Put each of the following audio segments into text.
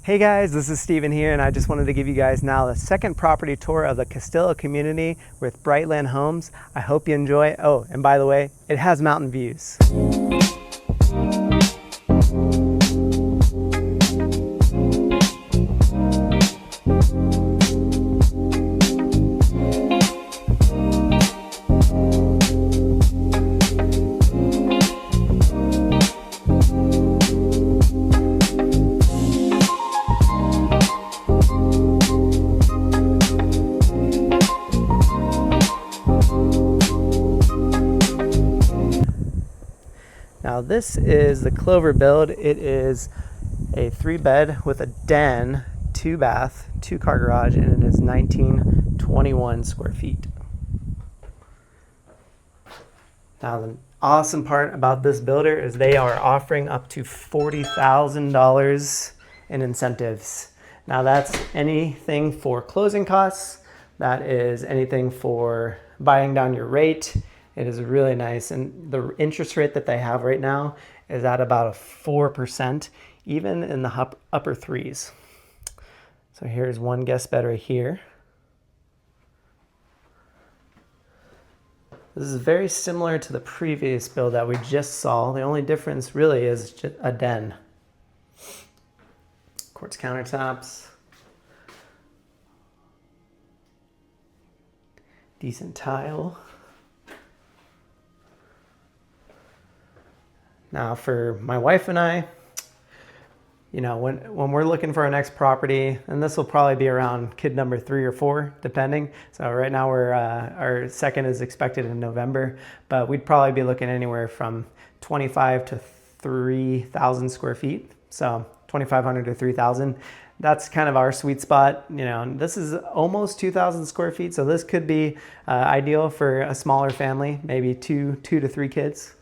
Hey guys, this is Steven here, and I just wanted to give you guys now the second property tour of the Castillo Community with Brightland Homes. I hope you enjoy. Oh, and by the way, it has mountain views. Now this is the Clover build. It is a 3-bed with a den, 2-bath, 2-car garage, and it is 1921 square feet. Now the awesome part about this builder is they are offering up to $40,000 in incentives. Now that's anything for closing costs, that is anything for buying down your rate. It is really nice, and the interest rate that they have right now is at about a 4%, even in the upper threes. So here's one guest bed right here. This is very similar to the previous build that we just saw. The only difference really is just a den. Quartz countertops. Decent tile. Now for my wife and I, you know, when we're looking for our next property, and this will probably be around kid number 3 or 4, depending. So right now our second is expected in November, but we'd probably be looking anywhere from 25 to 3,000 square feet. So 2,500 to 3,000. That's kind of our sweet spot. You know, and this is almost 2,000 square feet. So this could be ideal for a smaller family, maybe two to 3 kids.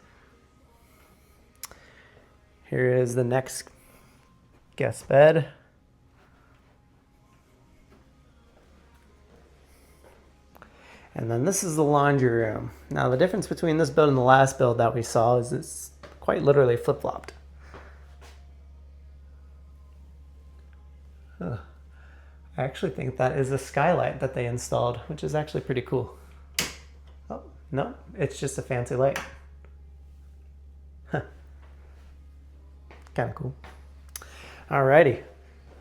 Here is the next guest bed. And then this is the laundry room. Now the difference between this build and the last build that we saw is it's quite literally flip-flopped. I actually think that is a skylight that they installed, which is actually pretty cool. Oh, no, it's just a fancy light. Kind of cool. Alrighty,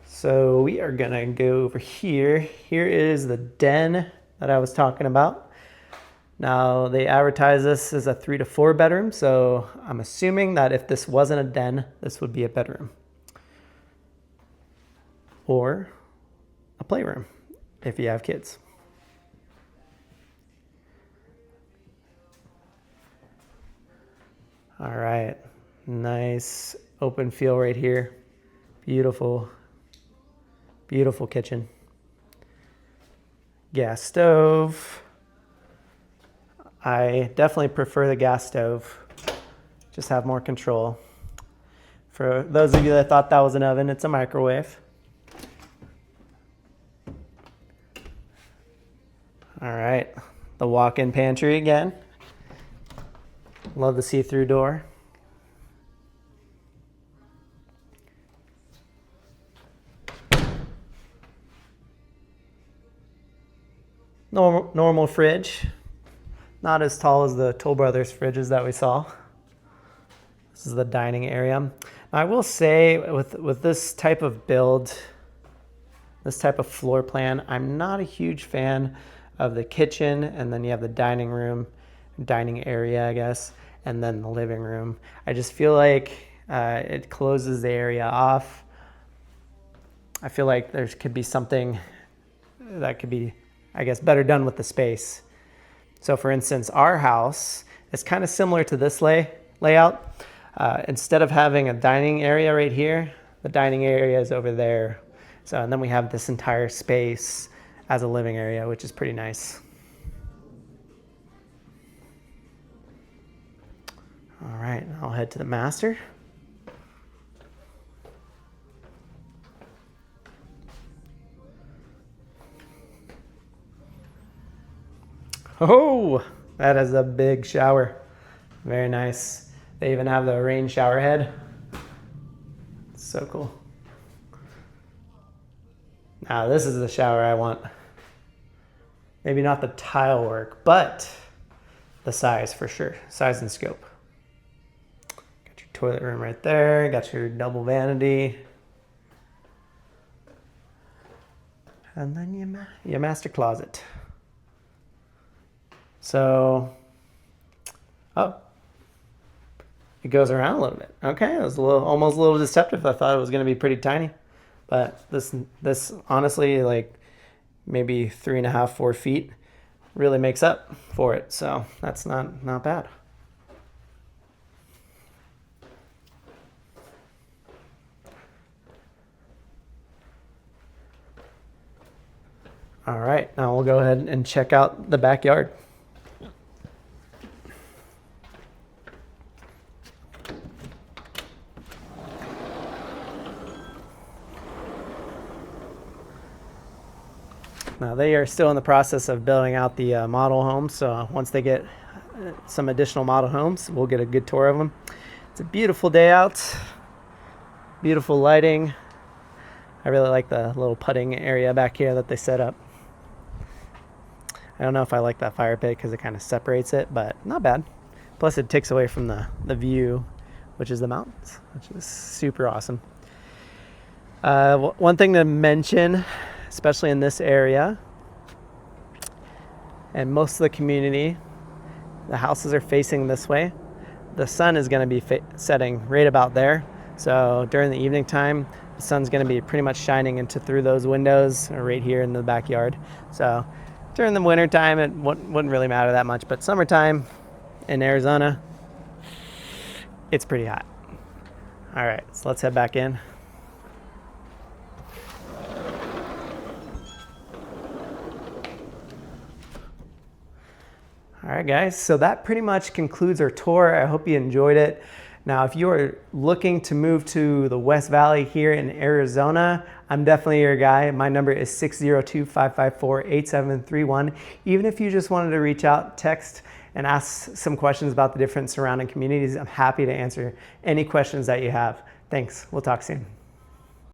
so we are gonna go over here. Here is the den that I was talking about. Now they advertise this as a 3 to 4 bedroom, so I'm assuming that if this wasn't a den, this would be a bedroom. Or a playroom, if you have kids. All right, nice open feel right here. Beautiful, beautiful kitchen. Gas stove. I definitely prefer the gas stove. Just have more control. For those of you that thought that was an oven, it's a microwave. All right, the walk-in pantry again. Love the see-through door. Normal fridge, not as tall as the Toll Brothers fridges that we saw. This is the dining area. I will say with this type of build, this type of floor plan, I'm not a huge fan of the kitchen, and then you have the dining room, dining area, I guess, and then the living room. I just feel like it closes the area off. I feel like there could be something that could be, I guess, better done with the space. So for instance, our house is kind of similar to this layout. Instead of having a dining area right here, the dining area is over there. So, and then we have this entire space as a living area, which is pretty nice. All right, I'll head to the master. Oh, that is a big shower. Very nice. They even have the rain shower head. So cool. Now this is the shower I want. Maybe not the tile work, but the size for sure. Size and scope. Got your toilet room right there. Got your double vanity. And then your master closet. So, oh, it goes around a little bit. Okay, it was almost a little deceptive. I thought it was going to be pretty tiny, but this honestly, like maybe 3.5, 4 feet, really makes up for it. So that's not bad. All right, now we'll go ahead and check out the backyard. Now they are still in the process of building out the model homes, so once they get some additional model homes, we'll get a good tour of them. It's a beautiful day out, beautiful lighting. I really like the little putting area back here that they set up. I don't know if I like that fire pit because it kind of separates it, but not bad. Plus it takes away from the view, which is the mountains, which is super awesome. One thing to mention, especially in this area and most of the community, the houses are facing this way. The sun is going to be setting right about there. So during the evening time, the sun's going to be pretty much shining through those windows right here in the backyard. So during the winter time, it wouldn't really matter that much, but summertime in Arizona, it's pretty hot. All right, so let's head back in. All right, guys, so that pretty much concludes our tour. I hope you enjoyed it. Now, if you are looking to move to the West Valley here in Arizona, I'm definitely your guy. My number is 602-554-8731. Even if you just wanted to reach out, text, and ask some questions about the different surrounding communities, I'm happy to answer any questions that you have. Thanks. We'll talk soon.